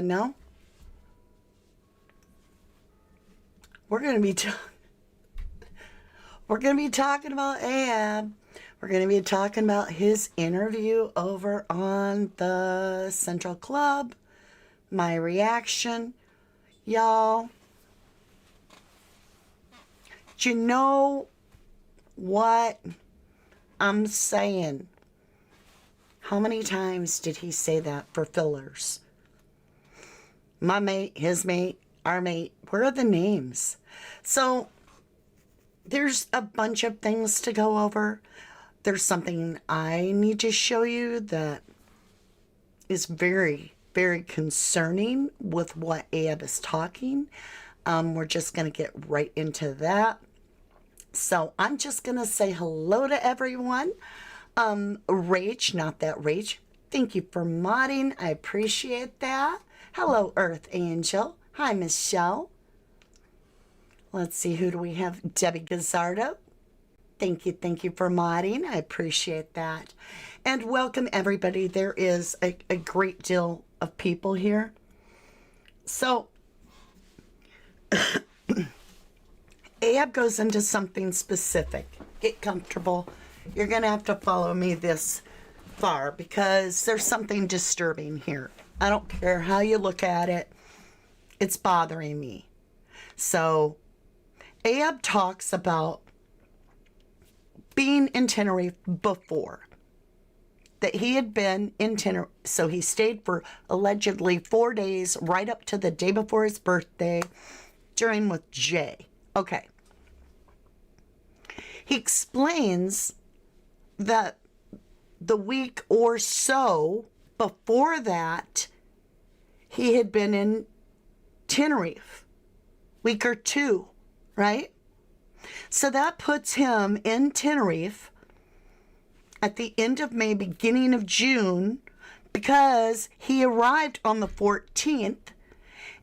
No, we're going to be we're going to be talking about Ayub. We're going to be talking about his interview over on the Central Club. My reaction, y'all. Do you know what I'm saying? How many times did he say that for fillers? My mate, his mate, our mate, where are the names? So there's a bunch of things to go over. There's something I need to show you that is very, very concerning with what Ayub is talking. We're just going to get right into that. So I'm just going to say hello to everyone. Rach, not that Rach. Thank you for modding. I appreciate that. Hello, Earth Angel. Hi, Michelle. Let's see, who do we have? Debbie Gazzardo. Thank you for modding. I appreciate that. And welcome, everybody. There is a great deal of people here. So, Ayub goes into something specific. Get comfortable. You're going to have to follow me this far because there's something disturbing here. I don't care how you look at it. It's bothering me. So, Ayub talks about being in Tenerife before. That he had been in Tenerife. So he stayed for allegedly 4 days, right up to the day before his birthday, during with Jay. Okay. He explains that the week or so before that, he had been in Tenerife. Week or two, right? So that puts him in Tenerife at the end of May, beginning of June, because he arrived on the 14th,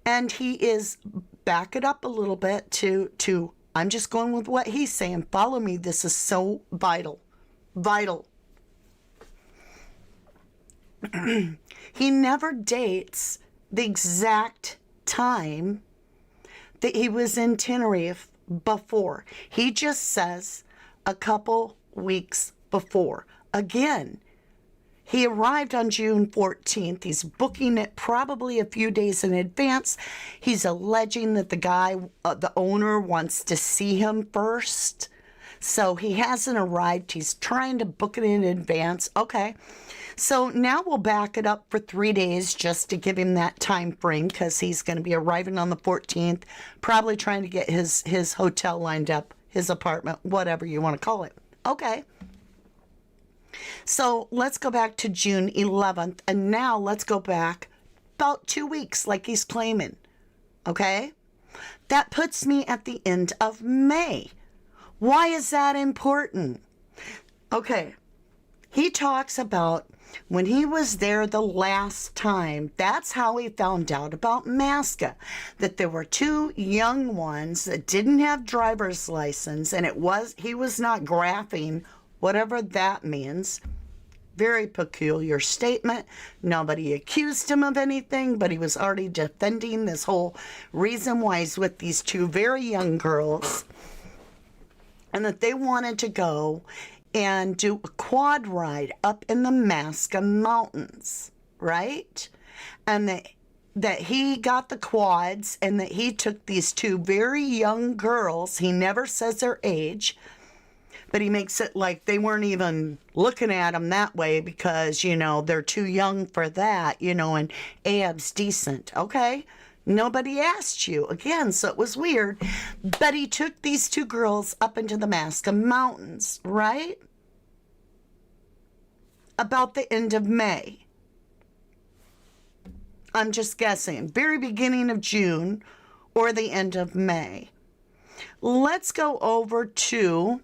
and he is, back it up a little bit to I'm just going with what he's saying. Follow me. This is so vital. Vital. He never dates the exact time that he was in Tenerife before. He just says a couple weeks before. Again, he arrived on June 14th. He's booking it probably a few days in advance. He's alleging that the guy, the owner, wants to see him first. So he hasn't arrived. He's trying to book it in advance. Okay. So now we'll back it up for 3 days just to give him that time frame because he's going to be arriving on the 14th, probably trying to get his hotel lined up, his apartment, whatever you want to call it. Okay. So let's go back to June 11th, and now let's go back about 2 weeks like he's claiming. Okay? That puts me at the end of May. Why is that important? Okay. He talks about when he was there the last time, that's how he found out about Masca, that there were two young ones that didn't have driver's license, and he was not graphing, whatever that means. Very peculiar statement. Nobody accused him of anything, but he was already defending this whole reason why he's with these two very young girls, and that they wanted to go and do a quad ride up in the Masca Mountains, right? And that he got the quads and that he took these two very young girls. He never says their age, but he makes it like they weren't even looking at him that way because, they're too young for that, and Ayub's decent, okay? Nobody asked you, again, so it was weird. But he took these two girls up into the Masca Mountains, right? About the end of May. I'm just guessing. Very beginning of June or the end of May. Let's go over to...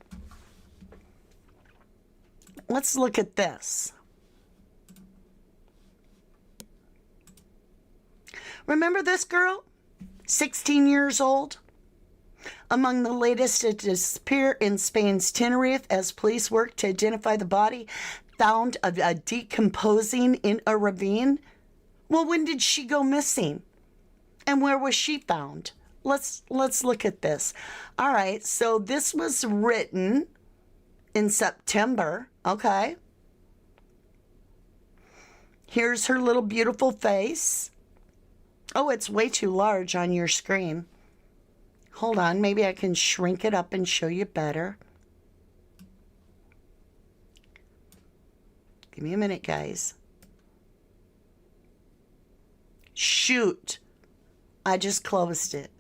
Let's look at this. Remember this girl? 16 years old? Among the latest to disappear in Spain's Tenerife as police work to identify the body found decomposing in a ravine. Well, when did she go missing? And where was she found? Let's look at this. All right, so this was written in September, okay? Here's her little beautiful face. Oh, it's way too large on your screen. Hold on, maybe I can shrink it up and show you better. Give me a minute, guys. Shoot. I just closed it.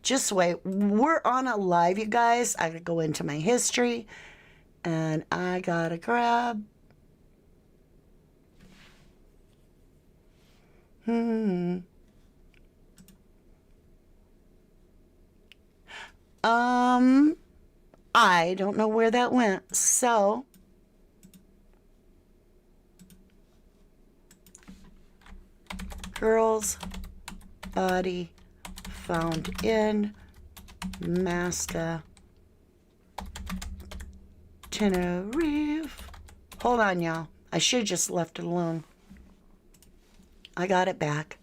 Just wait. We're on a live, you guys. I gotta go into my history and I gotta grab. I don't know where that went. So girl's body found in Masca, Tenerife. Hold on, y'all. I should have just left it alone. I got it back.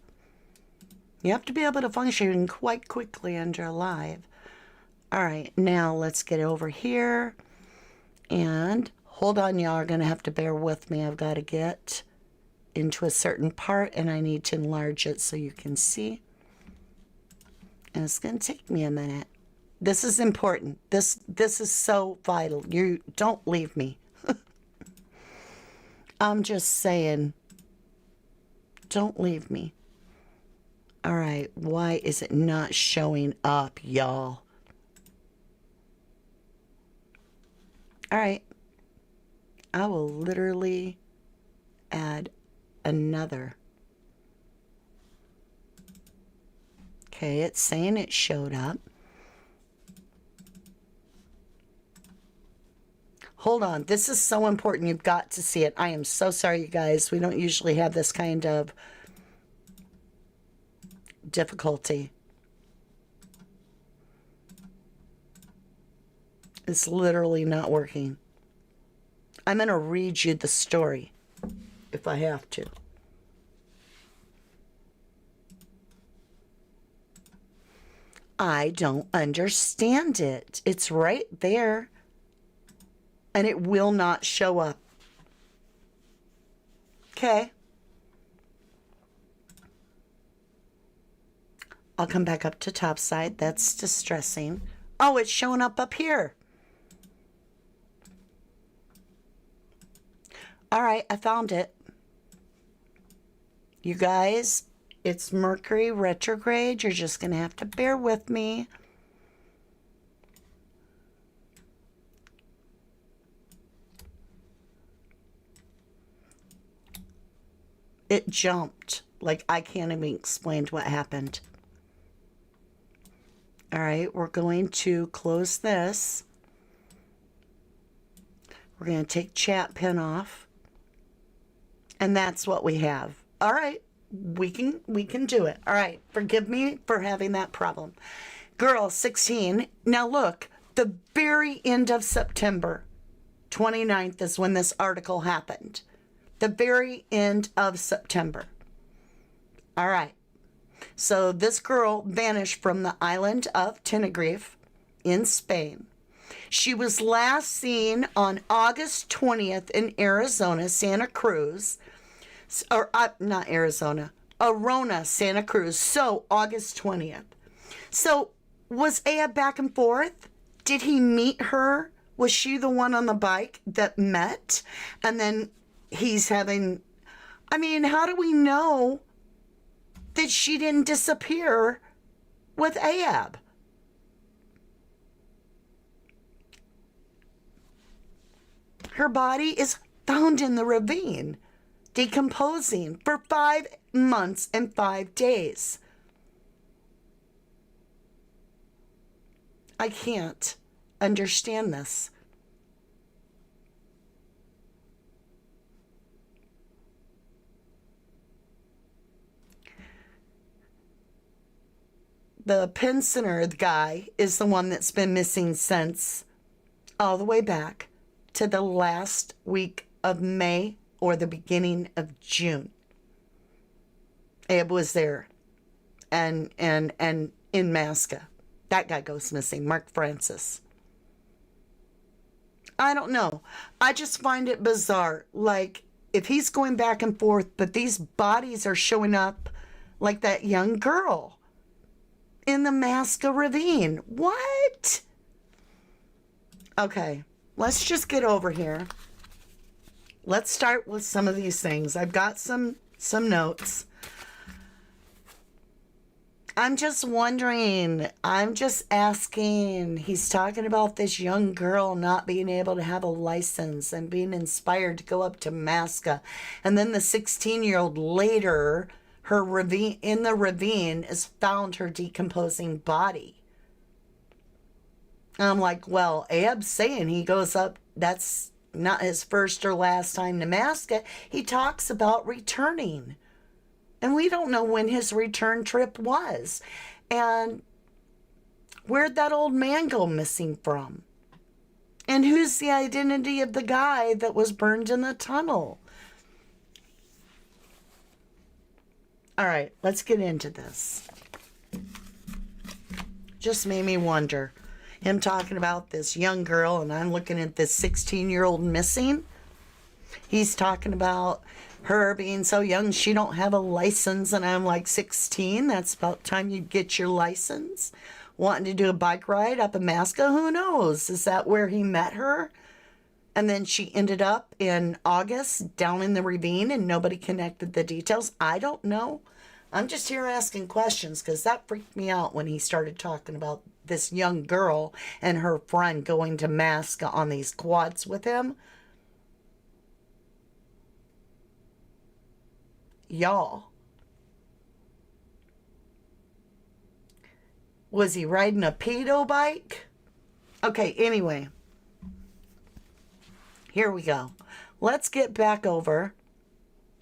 You have to be able to function quite quickly under live. All right, now let's get over here. And hold on, y'all are going to have to bear with me. I've got to get into a certain part and I need to enlarge it so you can see. And it's going to take me a minute. This is important. This is so vital. You don't leave me. I'm just saying, don't leave me. All right, why is it not showing up, y'all? All right, I will literally add another. Okay, it's saying it showed up. Hold on, this is so important. You've got to see it. I am so sorry, you guys. We don't usually have this kind of difficulty. It's literally not working. I'm going to read you the story if I have to. I don't understand it. It's right there. And it will not show up. Okay. I'll come back up to top side. That's distressing. Oh, it's showing up here. All right, I found it. You guys, it's Mercury retrograde. You're just going to have to bear with me. It jumped. Like, I can't even explain what happened. All right, we're going to close this. We're going to take chat pin off. And that's what we have. All right, we can do it. All right, forgive me for having that problem. Girl, 16. Now look, the very end of September 29th is when this article happened. The very end of September. All right. So this girl vanished from the island of Tenerife in Spain. She was last seen on August 20th in Arizona, Santa Cruz. Or not Arizona, Arona, Santa Cruz. So August 20th. So was Ayub back and forth? Did he meet her? Was she the one on the bike that met? And then he's having, I mean, how do we know that she didn't disappear with Ayub? Her body is found in the ravine, decomposing for 5 months and 5 days. I can't understand this. The pensioner guy is the one that's been missing since all the way back to the last week of May or the beginning of June. Ayub was there and in Masca. That guy goes missing, Mark Francis. I don't know. I just find it bizarre. Like, if he's going back and forth, but these bodies are showing up like that young girl in the Masca Ravine. What? Okay, let's just get over here. Let's start with some of these things. I've got some notes. I'm just wondering, I'm just asking, he's talking about this young girl not being able to have a license and being inspired to go up to Masca. And then the 16-year-old later, in the ravine is found her decomposing body. And I'm like, well, Ayub's saying he goes up, that's not his first or last time to Masca. He talks about returning. And we don't know when his return trip was. And where'd that old man go missing from? And who's the identity of the guy that was burned in the tunnel? All right, let's get into this. Just made me wonder. Him talking about this young girl, and I'm looking at this 16-year-old missing. He's talking about her being so young she don't have a license, and I'm like, 16? That's about time you get your license. Wanting to do a bike ride up in Masca? Who knows? Is that where he met her? And then she ended up in August down in the ravine and nobody connected the details. I don't know. I'm just here asking questions because that freaked me out when he started talking about this young girl and her friend going to Masca on these quads with him. Y'all. Was he riding a pedo bike? Okay, anyway. Here we go. Let's get back over.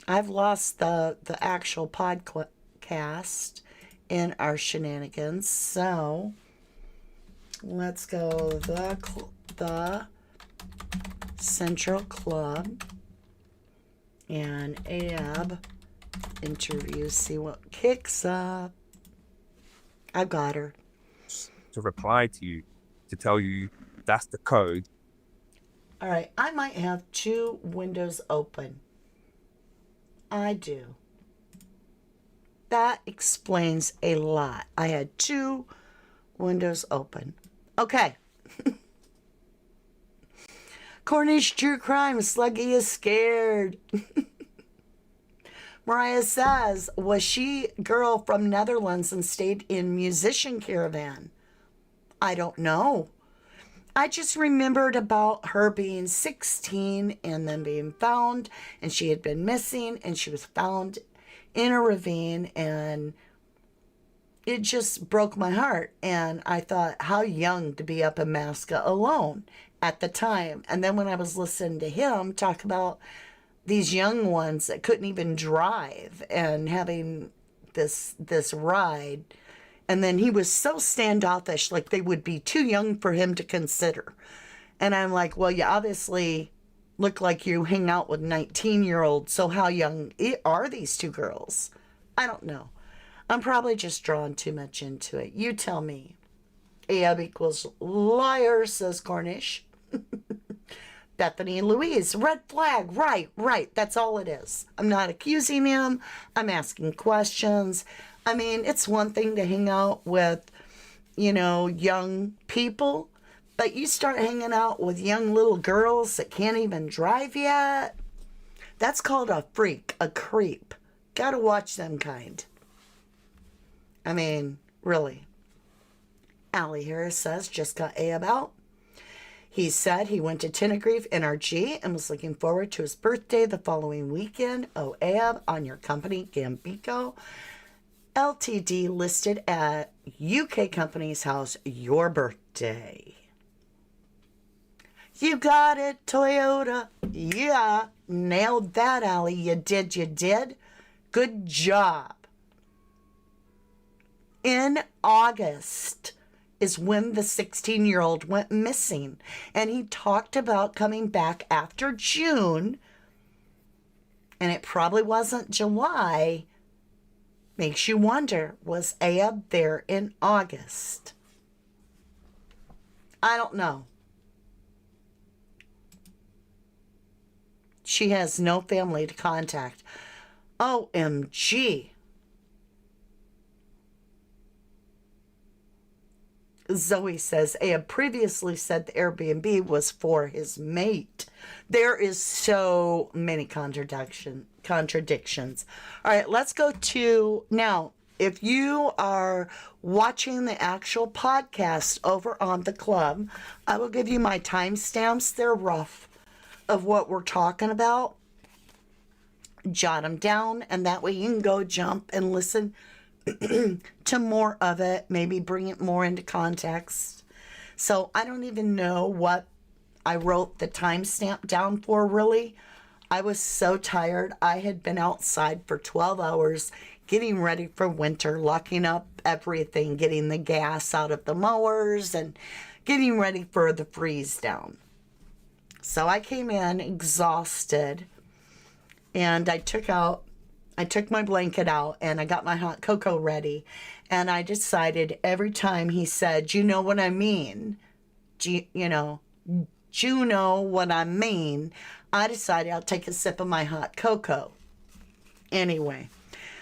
I've lost the actual podcast in our shenanigans. So, let's go the Central Club and Ayub interview, see what kicks up. I got her. To reply to you, to tell you that's the code. All right, I might have 2 windows open. I do. That explains a lot. I had 2 windows open. Okay. Cornish True Crime, Sluggy is scared. Mariah says, was she girl from Netherlands and stayed in musician caravan? I don't know. I just remembered about her being 16 and then being found, and she had been missing, and she was found in a ravine, and it just broke my heart. And I thought, how young to be up in Masca alone at the time. And then when I was listening to him talk about these young ones that couldn't even drive and having this ride, and then he was so standoffish, like they would be too young for him to consider. And I'm like, well, you obviously look like you hang out with 19-year-olds, so how young are these 2 girls? I don't know. I'm probably just drawing too much into it. You tell me. Ayub equals liar, says Cornish. Bethany Louise, red flag, right. That's all it is. I'm not accusing him. I'm asking questions. I mean, it's one thing to hang out with, young people, but you start hanging out with young little girls that can't even drive yet. That's called a freak, a creep. Gotta watch them kind. I mean, really. Allie Harris says, just got Ayub out. He said he went to Tenerife NRG and was looking forward to his birthday the following weekend. Oh, Ayub, on your company, Gambico Ltd, listed at UK company's house, your birthday. You got it, Toyota. Yeah, nailed that, Allie. You did. Good job. In August is when the 16-year-old went missing. And he talked about coming back after June. And it probably wasn't July Makes you wonder, was Ayub there in August? I don't know. She has no family to contact. OMG. Zoe says, Ayub previously said the Airbnb was for his mate. There is so many contradictions. All right, let's go to now. If you are watching the actual podcast over on the club, I will give you my timestamps. They're rough of what we're talking about. Jot them down, and that way you can go jump and listen to more of it, maybe bring it more into context. So I don't even know what I wrote the timestamp down for, really. I was so tired. I had been outside for 12 hours getting ready for winter, locking up everything, getting the gas out of the mowers and getting ready for the freeze down. So I came in exhausted, and I took my blanket out and I got my hot cocoa ready, and I decided every time he said, you know what I mean? Do you know what I mean? I decided I'll take a sip of my hot cocoa. Anyway,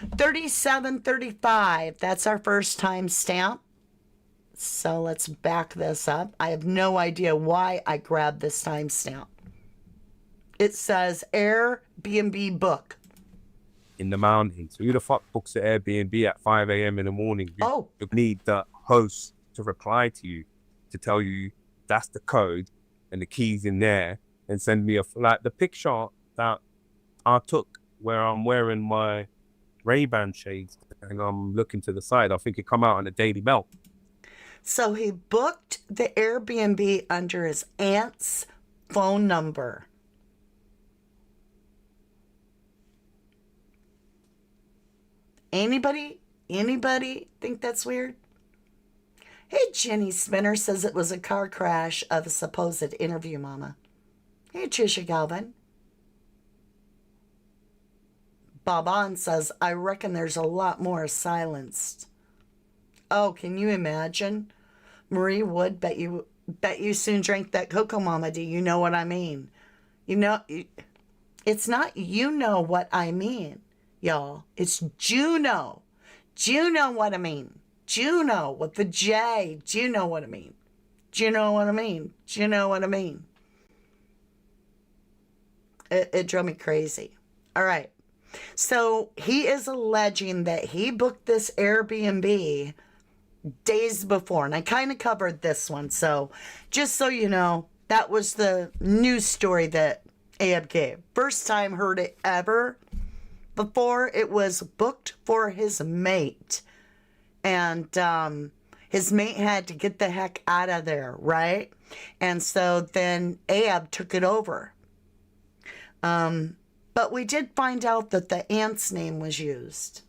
37:35, that's our first time stamp. So let's back this up. I have no idea why I grabbed this timestamp. It says Airbnb book. In the mountains. Who the fuck books an Airbnb at 5 a.m. in the morning? Oh. You need the host to reply to you, to tell you that's the code and the keys in there, and send me like the picture that I took where I'm wearing my Ray-Ban shades and I'm looking to the side. I think it come out on the Daily Mail. So he booked the Airbnb under his aunt's phone number. Anybody think that's weird? Hey, Jenny Spinner says it was a car crash of a supposed interview mama. Hey, Trisha Galvin. Boban says, I reckon there's a lot more silenced. Oh, can you imagine? Marie Wood, bet you soon drank that Cocoa Mama. Do you know what I mean? You know, it's not you know what I mean, y'all. It's Juno. Juno what I mean. Juno with the J. Do you know what I mean? Do you know what I mean? Do you know what I mean? It drove me crazy. All right. So he is alleging that he booked this Airbnb days before. And I kind of covered this one. So just so you know, that was the news story that Ayub gave. First time heard it ever. Before, it was booked for his mate. And his mate had to get the heck out of there, right? And so then Ayub took it over. But we did find out that the aunt's name was used.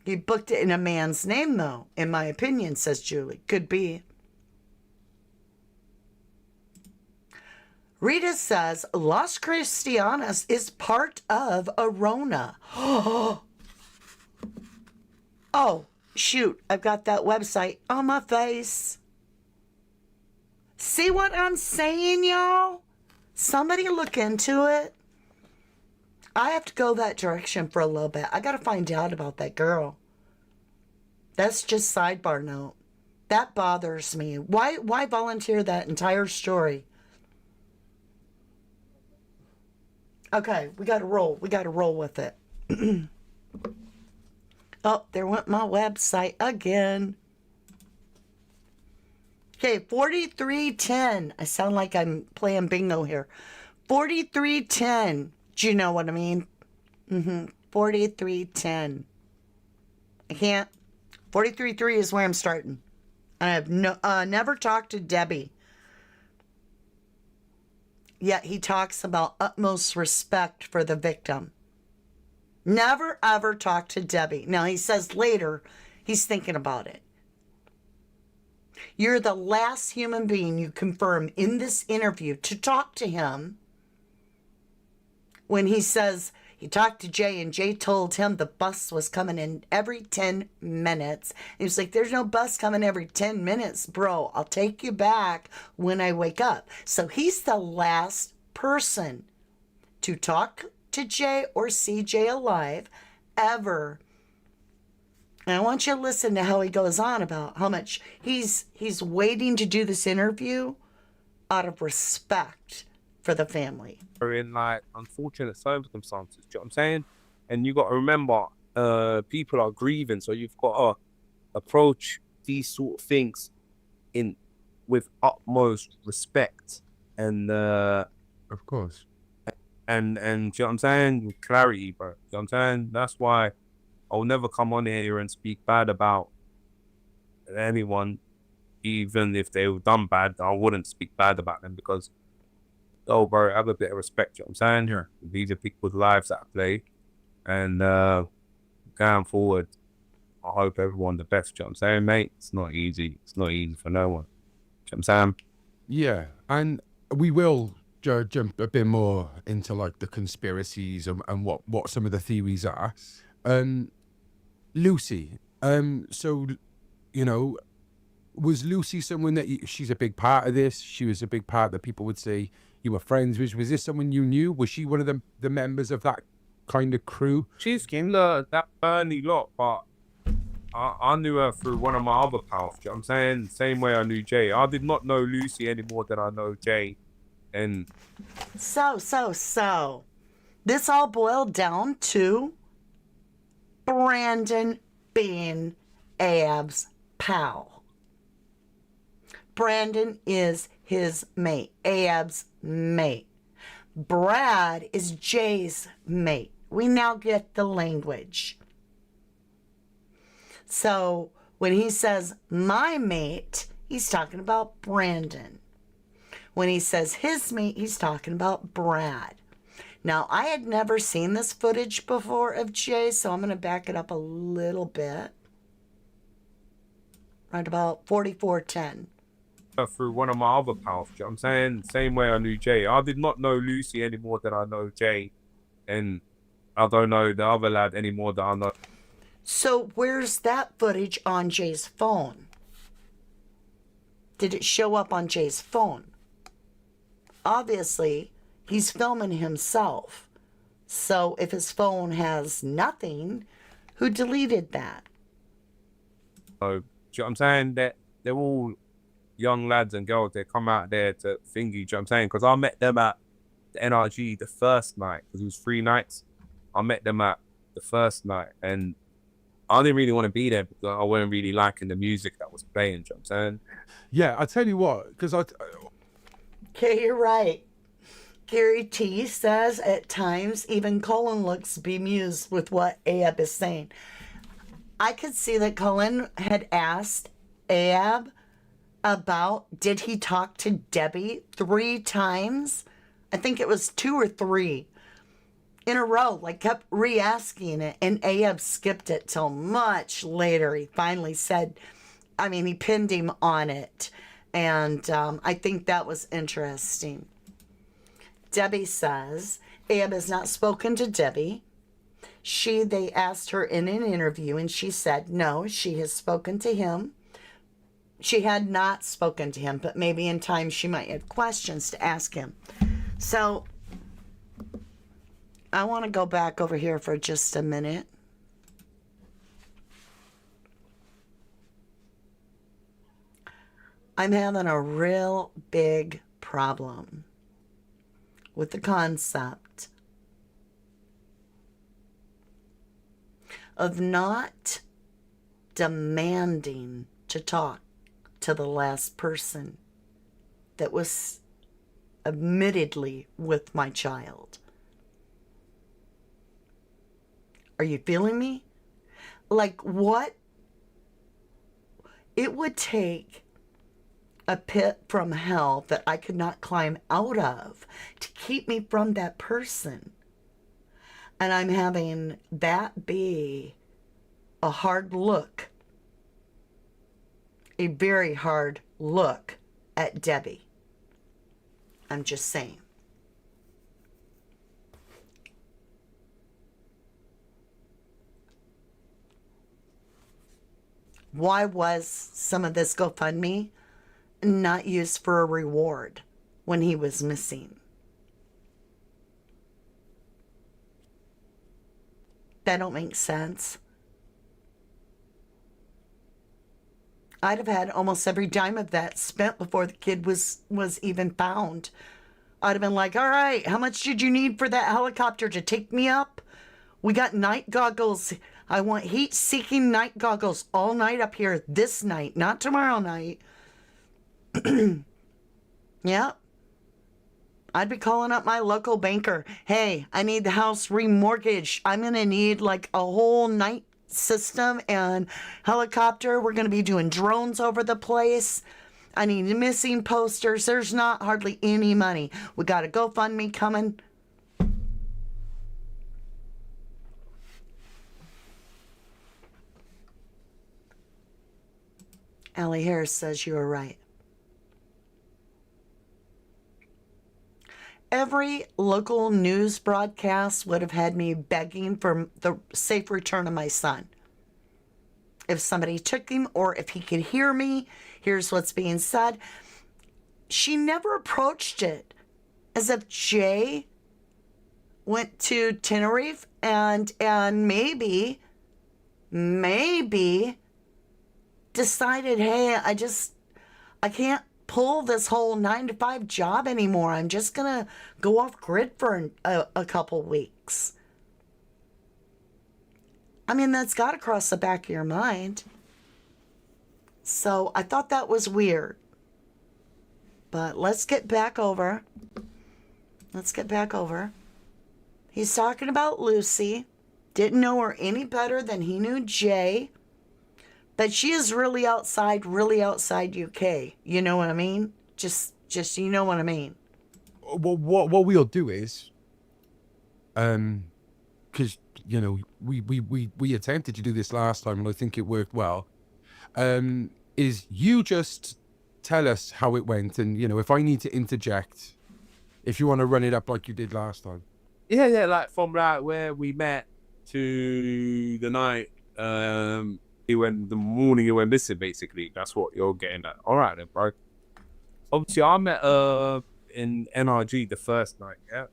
He booked it in a man's name, though, in my opinion, says Julie. Could be. Rita says, Las Cristianas is part of Arona. Oh, shoot. I've got that website on my face. See what I'm saying, y'all? Somebody look into it. I have to go that direction for a little bit. I got to find out about that girl. That's just sidebar note. That bothers me. Why volunteer that entire story? Okay, we got to roll. We got to roll with it. Oh, there went my website again. Okay, 4310. I sound like I'm playing bingo here. 4310. Do you know what I mean? 4310. I can't. 433 is where I'm starting. I have never talked to Debbie. Yet he talks about utmost respect for the victim. Never ever talked to Debbie. Now he says later he's thinking about it. You're the last human being you confirm in this interview to talk to him when he says He talked to Jay, and Jay told him the bus was coming in every 10 minutes. And he was like, there's no bus coming every 10 minutes, bro. I'll take you back when I wake up. So he's the last person to talk to Jay or see Jay alive ever. And I want you to listen to how he goes on about how much he's waiting to do this interview out of respect for the family. Are in like unfortunate circumstances. Do you know what I'm saying? And you got to remember, people are grieving, so you've got to approach these sort of things with utmost respect and Of course. and do you know what I'm saying? With clarity, bro. You know what I'm saying? That's why I'll never come on here and speak bad about anyone, even if they've done bad. I wouldn't speak bad about them because, oh, bro, have a bit of respect. You know what I'm saying? Sure. These are people's lives at play, and going forward, I hope everyone the best. You know what I'm saying, mate? It's not easy. It's not easy for no one. You know what I'm saying? Yeah, and we will jump a bit more into like the conspiracies and what some of the theories are. Lucy, so, you know, was Lucy someone that she's a big part of this? She was a big part that people would say you were friends with. Was this someone you knew? Was she one of the members of that kind of crew? She's in that Bernie lot, but I knew her through one of my other pals. You know what I'm saying? Same way I knew Jay. I did not know Lucy any more than I know Jay. And So. This all boiled down to Brandon being Ayub'S pal. Brandon is his mate, Ayub'S mate. Brad is Jay's mate. We now get the language. So when he says my mate, he's talking about Brandon. When he says his mate, he's talking about Brad. Now, I had never seen this footage before of Jay, so I'm going to back it up a little bit. Right about 44:10. through one of my other pals. You know what I'm saying? Same way I knew Jay. I did not know Lucy any more than I know Jay. And I don't know the other lad any more than I know. So where's that footage on Jay's phone? Did it show up on Jay's phone? Obviously, he's filming himself. So if his phone has nothing, who deleted that? So, do you know what I'm saying? That they're all young lads and girls. They come out there to thingy. Do you know what I'm saying? Because I met them at the NRG the first night, because it was 3 nights. I met them at the first night, and I didn't really want to be there because I wasn't really liking the music that was playing. Do you know what I'm saying? Yeah, I tell you what, because Okay, you're right. Gary T says at times even Colin looks bemused with what Ayub is saying. I could see that Colin had asked Ayub about, did he talk to Debbie 3 times? I think it was 2 or 3 in a row, like kept re-asking it, and Ayub skipped it till much later. He finally said, he pinned him on it, and I think that was interesting. Debbie says Ayub has not spoken to Debbie. They asked her in an interview, and she said no, she has spoken to him. She had not spoken to him, but maybe in time she might have questions to ask him. So I want to go back over here for just a minute. I'm having a real big problem with the concept of not demanding to talk to the last person that was admittedly with my child. Are you feeling me? Like what it would take a pit from hell that I could not climb out of to keep me from that person. And I'm having that be a hard look, a very hard look at Debbie. I'm just saying. Why was some of this GoFundMe not used for a reward when he was missing? That don't make sense. I'd have had almost every dime of that spent before the kid was even found. I'd have been like, all right, how much did you need for that helicopter to take me up? We got night goggles. I want heat-seeking night goggles all night up here this night, not tomorrow night. Yep. I'd be calling up my local banker. Hey, I need the house remortgaged. I'm going to need like a whole night system and helicopter. We're going to be doing drones over the place. I need missing posters. There's not hardly any money. We got a GoFundMe coming. Allie Harris says you are right. Every local news broadcast would have had me begging for the safe return of my son. If somebody took him or if he could hear me, here's what's being said. She never approached it as if Jay went to Tenerife and maybe decided, hey, I can't pull this whole 9-to-5 job anymore. I'm just gonna go off grid for a couple weeks. I mean, that's got to cross the back of your mind. So I thought that was weird. But let's get back over. He's talking about Lucy. Didn't know her any better than he knew Jay. But she is really outside UK. You know what I mean? Just you know what I mean. Well, what we'll do is, because you know we attempted to do this last time and I think it worked well. Is you just tell us how it went, and you know if I need to interject, if you want to run it up like you did last time. Yeah, like from like where we met to the night, the morning you went missing, basically. That's what you're getting at. All right then, bro. Obviously, I met in NRG the first night, yeah.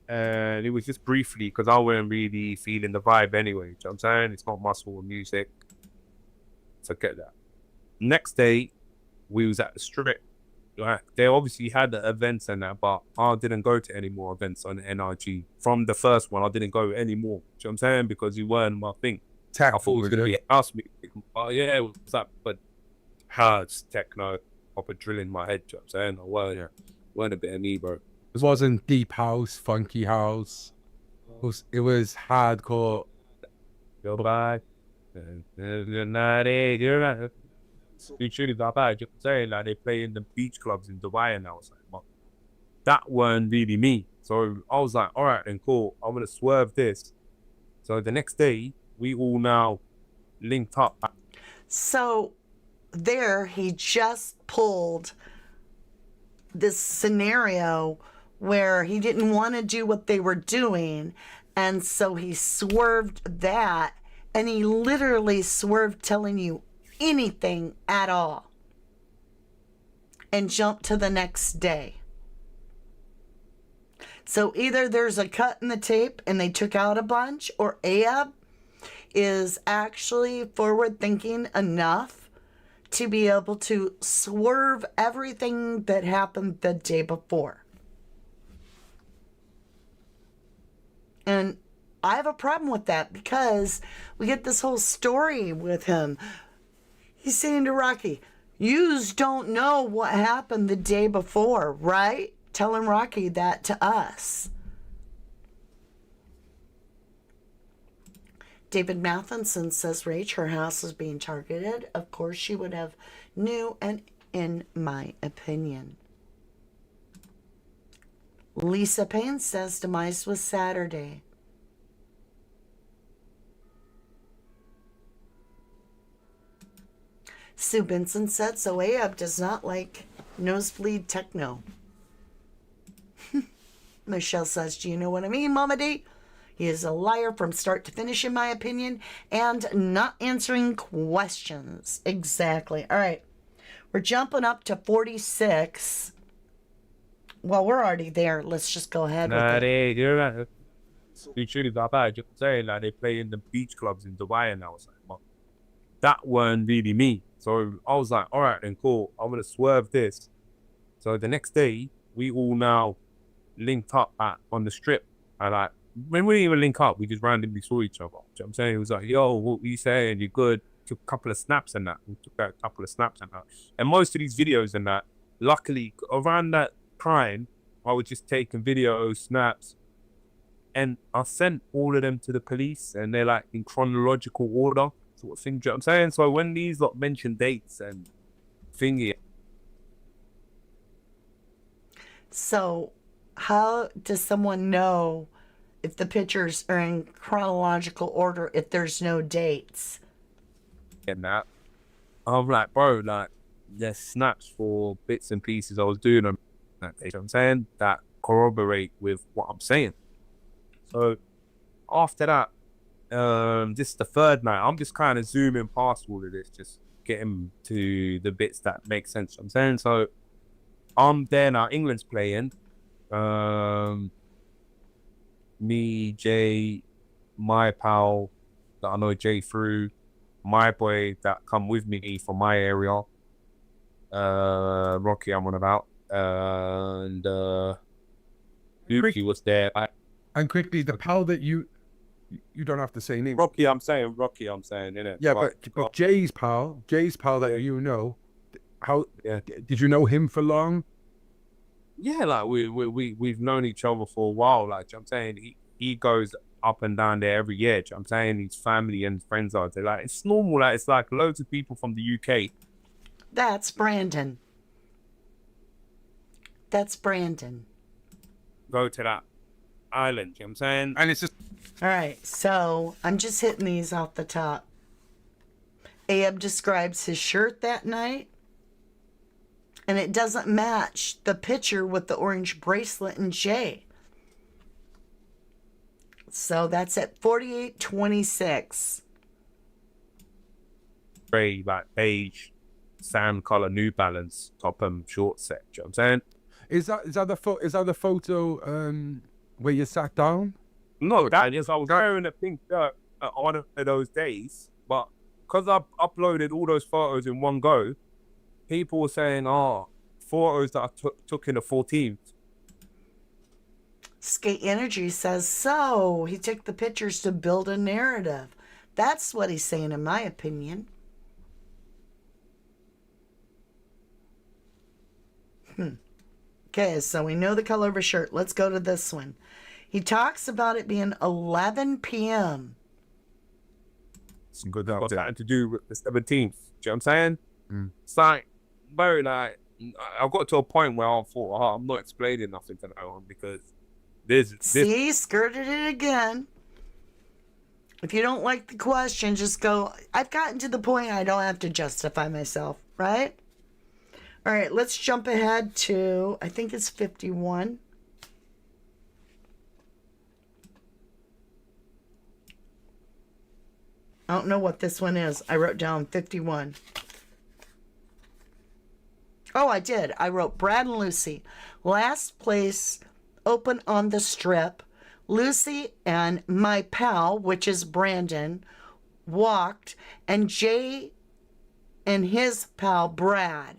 And it was just briefly because I wasn't really feeling the vibe anyway. You know what I'm saying? It's not my sort of music. So get that. Next day, we was at the strip. Like, they obviously had the events and that, but I didn't go to any more events on NRG. From the first one, I didn't go anymore. You know what I'm saying? Because you weren't my thing. I thought it was going to be house music. But yeah, it was like, but hard techno, proper drill in my head. You know what I'm saying? I weren't a bit of me, bro. It wasn't deep house, funky house. It was hardcore. Go by. Literally that bad. You know what I'm saying? Like they play in the beach clubs in Dubai and I was like, but that weren't really me. So I was like, all right, then cool. I'm gonna swerve this. So the next day, we all now linked up. So there, he just pulled this scenario where he didn't want to do what they were doing, and so he swerved that, and he literally swerved telling you anything at all and jumped to the next day. So either there's a cut in the tape and they took out a bunch, or Ayub is actually forward thinking enough to be able to swerve everything that happened the day before. And I have a problem with that because we get this whole story with him. He's saying to Rocky, yous don't know what happened the day before, right? Telling Rocky that to us. David Matheson says, Rach, her house is being targeted. Of course she would have knew, and in my opinion. Lisa Payne says demise was Saturday. Sue Benson said, so Ayub does not like nosebleed techno. Michelle says, do you know what I mean, Mama D? He is a liar from start to finish, in my opinion, and not answering questions. Exactly. All right. We're jumping up to 46. Well, we're already there. Let's just go ahead with it. you know that literally that bad. Just saying like they play in the beach clubs in Dubai, and I was like, well, that weren't really me. So I was like, all right, then cool. I'm gonna swerve this. So the next day, we all now linked up on the strip, and like when we didn't even link up, we just randomly saw each other. You know what I'm saying? It was like, yo, what you saying? You good? Took a couple of snaps and that. We took a couple of snaps and that. And most of these videos and that, luckily, around that time, I was just taking videos, snaps, and I sent all of them to the police, and they're like in chronological order, sort of thing. Do you know what I'm saying? So when these like mention dates and thingy. So, how does someone know if the pictures are in chronological order if there's no dates? And that, I'm like, bro, like, there's snaps for bits and pieces I was doing on that day. You know what I'm saying? That corroborate with what I'm saying. So after that, this is the third night. I'm just kind of zooming past all of this, just getting to the bits that make sense. You know what I'm saying? So I'm there now. England's playing. Me, Jay, my pal that I know Jay through, my boy that come with me from my area, Rocky I'm on about, and Yuki was there. And quickly, the pal that you don't have to say name. Rocky, I'm saying, innit? Yeah, but Jay's pal that you know, how did you know him for long? Yeah, like we've known each other for a while. Like, you know what I'm saying, he goes up and down there every year. You know what I'm saying, his family and friends are there. Like, it's normal. Like, it's like loads of people from the UK. That's Brandon. Go to that island. You know what I'm saying? And it's just All right, so I'm just hitting these off the top. Ayub describes his shirt that night, and it doesn't match the picture with the orange bracelet and Jay. So that's at 48:26. Gray, like beige, sand color New Balance top and short set. You know what I'm saying? is that the photo where you sat down? No, that is, I was wearing a pink shirt on those days, but because I uploaded all those photos in one go, people were saying, oh, photos that I took in the 14th. Skate Energy says, so he took the pictures to build a narrative. That's what he's saying, in my opinion. Okay, so we know the color of his shirt. Let's go to this one. He talks about it being 11 p.m. Some good that to do with the 17th. Do you know what I'm saying? It's like, bro, like, I got to a point where I thought, oh, I'm not explaining nothing to no one because this. See, skirted it again. If you don't like the question, just go, I've gotten to the point I don't have to justify myself, right? All right, let's jump ahead to, I think it's 51. I don't know what this one is. I wrote down 51. Oh, I did. I wrote Brad and Lucy. Last place open on the strip. Lucy and my pal, which is Brandon, walked, and Jay and his pal, Brad.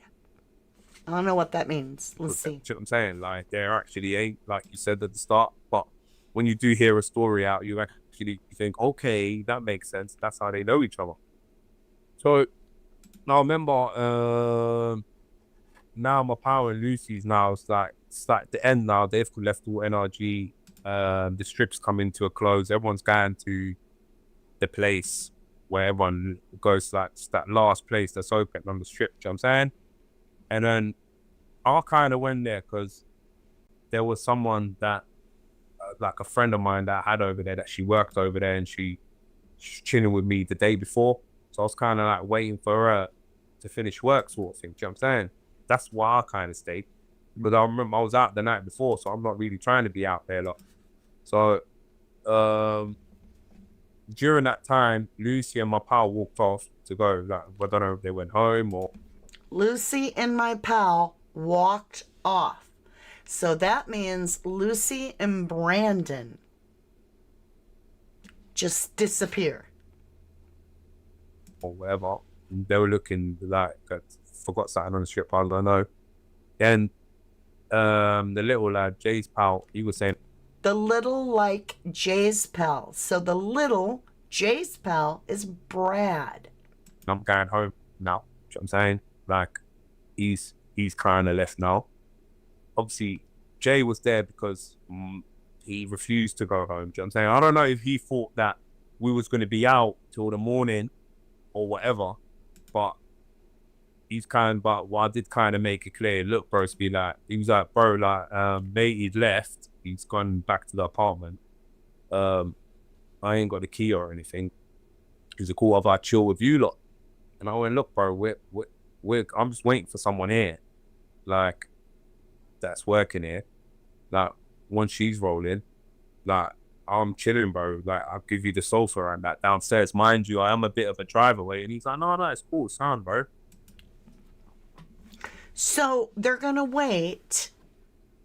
I don't know what that means. Let's see. You know what I'm saying? Like, there actually ain't, like you said at the start, but when you do hear a story out, you actually think, okay, that makes sense. That's how they know each other. So, now remember, now my pal and Lucy's now, it's like the end now. They've left all NRG. The strip's coming to a close. Everyone's going to the place where everyone goes, like, it's that last place that's open on the strip. You know what I'm saying? And then I kind of went there because there was someone that, like a friend of mine that I had over there, that she worked over there, and she's chilling with me the day before. So I was kind of like waiting for her to finish work, sort of thing. Do you know what I'm saying? That's why I kind of stayed. But I remember I was out the night before, so I'm not really trying to be out there a lot. So During that time, Lucy and my pal walked off to go. Like, I don't know if they went home or. Lucy and my pal walked off. So that means Lucy and Brandon just disappear. Or whatever. And they were looking like, I forgot something on the strip, I don't know. Then the little lad, Jay's pal, he was saying, The little like Jay's pal. So the little Jay's pal is Brad. I'm going home now. You know what I'm saying? Like, he's kind of left now. Obviously, Jay was there because he refused to go home. Do you know what I'm saying? I don't know if he thought that we was going to be out till the morning or whatever, but I did kind of make it clear. Look, bro, he was like, bro, like, mate, he'd left. He's gone back to the apartment. I ain't got the key or anything. He's a cool, I've chill with you lot. And I went, look, bro, I'm just waiting for someone here, like, that's working here. Like, once she's rolling, like, I'm chilling, bro. Like, I'll give you the sofa and that downstairs. Mind you, I am a bit of a drive away. And he's like, no, it's cool, sound, bro. So they're going to wait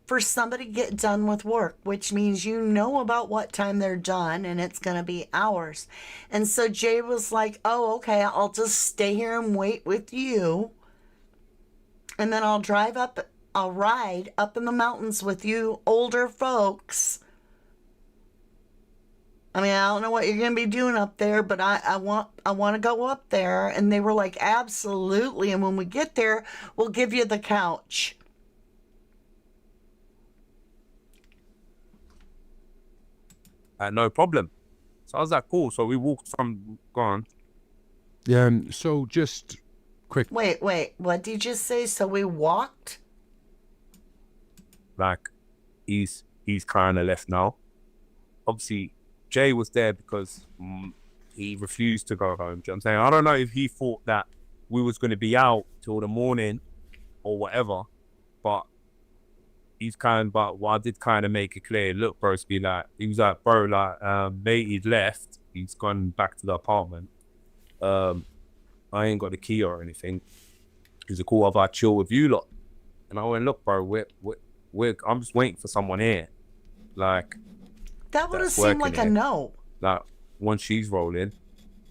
for somebody to get done with work, which means you know about what time they're done and it's going to be hours. And so Jay was like, oh, okay, I'll just stay here and wait with you. And then I'll ride up in the mountains with you older folks. I mean, I don't know what you're going to be doing up there, but I want to go up there. And they were like, absolutely. And when we get there, we'll give you the couch. No problem. So I was like, cool. So we walked from, go on. So just quick. Wait. What did you just say? So we walked? Like, he's kind of left now. Obviously, Jay was there because he refused to go home. Do you know what I'm saying? I don't know if he thought that we was going to be out till the morning or whatever, but I did kind of make it clear. Look, bro, he was like, bro, like, mate, he'd left. He's gone back to the apartment. I ain't got the key or anything. He's a cool, I've chill with you lot. And I went, look, bro, I'm just waiting for someone here. Like, that would have seemed like a no. Like, once she's rolling,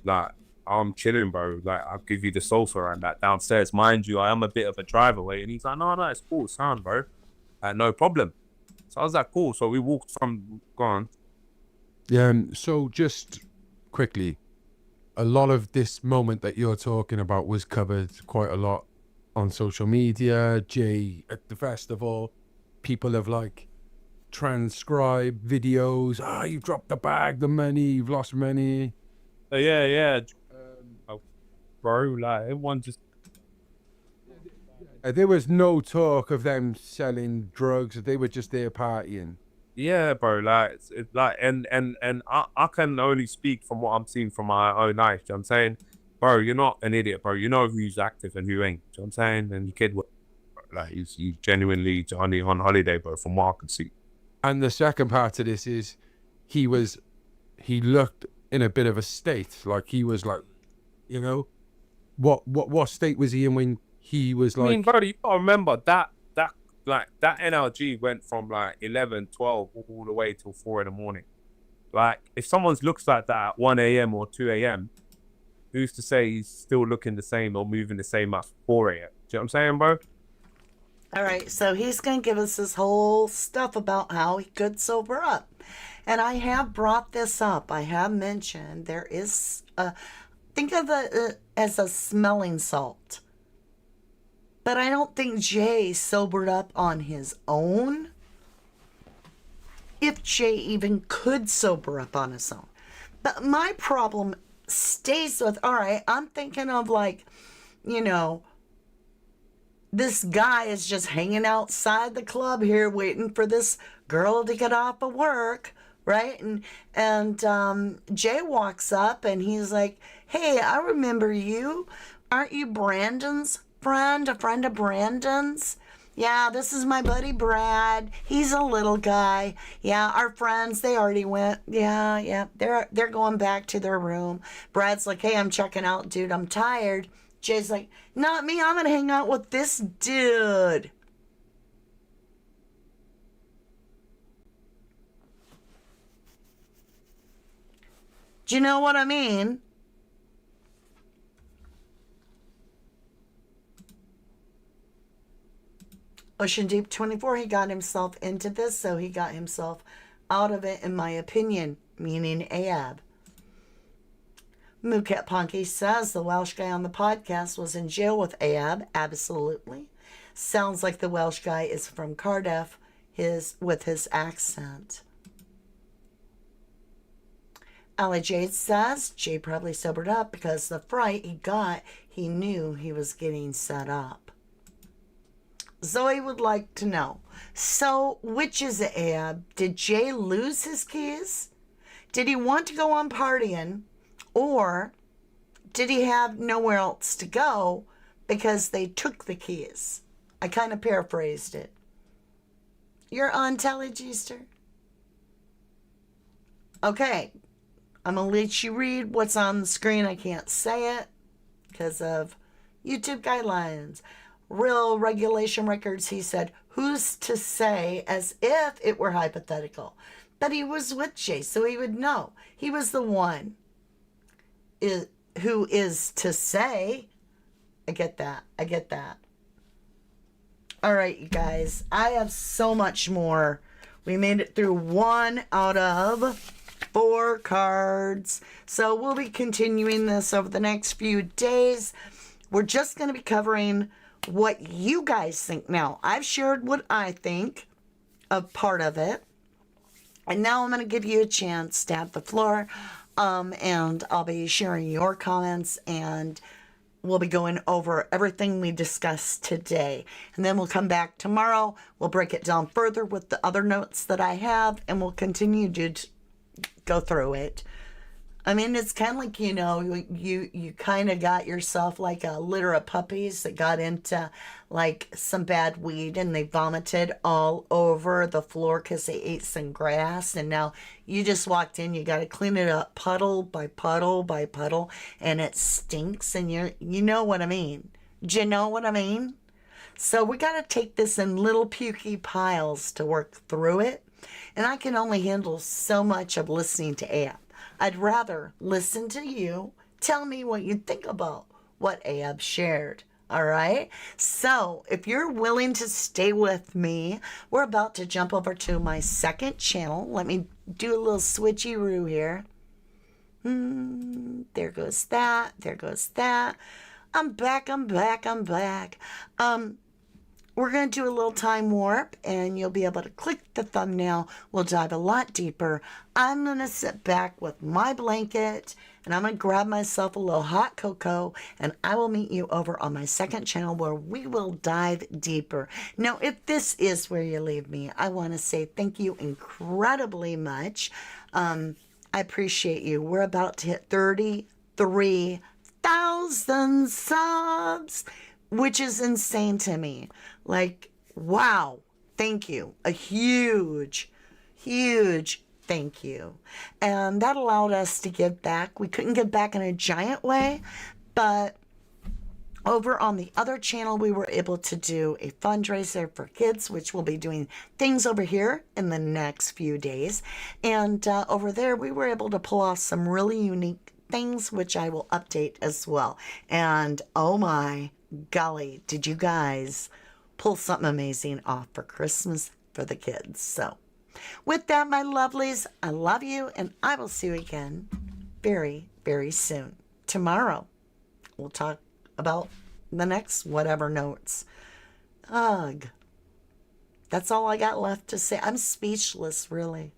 like, I'm chilling, bro. Like, I'll give you the sofa and that downstairs. Mind you, I am a bit of a drive away. And he's like, no, it's cool, sound, bro. No problem. So I was like, cool. So we walked from, go on. So just quickly, a lot of this moment that you're talking about was covered quite a lot on social media. Jay at the festival, people have like transcribed videos. You've dropped the bag, the money, you've lost money. Yeah. Bro, like, everyone just. There was no talk of them selling drugs. They were just there partying. Yeah, bro. Like, and I can only speak from what I'm seeing from my own eyes. You know what I'm saying? Bro, you're not an idiot, bro. You know who's active and who ain't. You know what I'm saying? And your kid, like, he's genuinely Johnny on holiday, bro, from what I can see. And the second part of this is he looked in a bit of a state. Like, he was like, you know, what state was he in when he was like... I mean, bro, you gotta remember that NLG went from like 11, 12 all the way till 4 in the morning. Like, if someone looks like that at 1 a.m. or 2 a.m., who's to say he's still looking the same or moving the same at 4 a.m.? Do you know what I'm saying, bro? All right, so he's going to give us this whole stuff about how he could sober up. And I have brought this up. I have mentioned there is, think of it as a smelling salt. But I don't think Jay sobered up on his own. If Jay even could sober up on his own. But my problem stays with, all right, I'm thinking of like, you know, this guy is just hanging outside the club here waiting for this girl to get off of work, right? And Jay walks up and he's like, hey, I remember you. Aren't you Brandon's friend, a friend of Brandon's? Yeah, this is my buddy Brad. He's a little guy. Yeah, our friends, they already went. Yeah. They're going back to their room. Brad's like, hey, I'm checking out, dude. I'm tired. Jay's like, not me. I'm going to hang out with this dude. Do you know what I mean? Ocean Deep 24, he got himself into this, so he got himself out of it, in my opinion, meaning Ayub. Mooket Punky says the Welsh guy on the podcast was in jail with Ayub. Absolutely. Sounds like the Welsh guy is from Cardiff, with his accent. Allie Jade says Jay probably sobered up because the fright he got, he knew he was getting set up. Zoe would like to know, so which is it, Ayub? Did Jay lose his keys? Did he want to go on partying? Or did he have nowhere else to go because they took the keys? I kind of paraphrased it. You're on Telegeester. Okay, I'm going to let you read what's on the screen. I can't say it because of YouTube guidelines. Real Regulation Records, he said, who's to say, as if it were hypothetical. But he was with Jay, so he would know. He was the one who is to say. I get that. All right, you guys. I have so much more. We made it through 1 out of 4 cards. So we'll be continuing this over the next few days. We're just going to be covering what you guys think now. I've shared what I think of part of it. And now I'm going to give you a chance to have the floor. And I'll be sharing your comments, and we'll be going over everything we discussed today. And then we'll come back tomorrow. We'll break it down further with the other notes that I have, and we'll continue to go through it. I mean, it's kind of like, you kind of got yourself like a litter of puppies that got into like some bad weed and they vomited all over the floor because they ate some grass. And now you just walked in, you got to clean it up puddle by puddle by puddle, and it stinks. And you know what I mean? Do you know what I mean? So we got to take this in little pukey piles to work through it. And I can only handle so much of listening to Ayub. I'd rather listen to you. Tell me what you think about what Ayub shared. All right? So if you're willing to stay with me, we're about to jump over to my second channel. Let me do a little switcheroo here. There goes that. There goes that. I'm back. We're going to do a little time warp, and you'll be able to click the thumbnail. We'll dive a lot deeper. I'm going to sit back with my blanket, and I'm going to grab myself a little hot cocoa, and I will meet you over on my second channel where we will dive deeper. Now, if this is where you leave me, I want to say thank you incredibly much. I appreciate you. We're about to hit 33,000 subs, which is insane to me. Like, wow. Thank you. A huge thank you. And that allowed us to give back. We couldn't give back in a giant way, but over on the other channel, we were able to do a fundraiser for kids, which we'll be doing things over here in the next few days. And over there, we were able to pull off some really unique things, which I will update as well. And oh my golly, did you guys pull something amazing off for Christmas for the kids? So with that, my lovelies, I love you, and I will see you again very, very soon. Tomorrow, we'll talk about the next whatever notes. Ugh. That's all I got left to say. I'm speechless, really.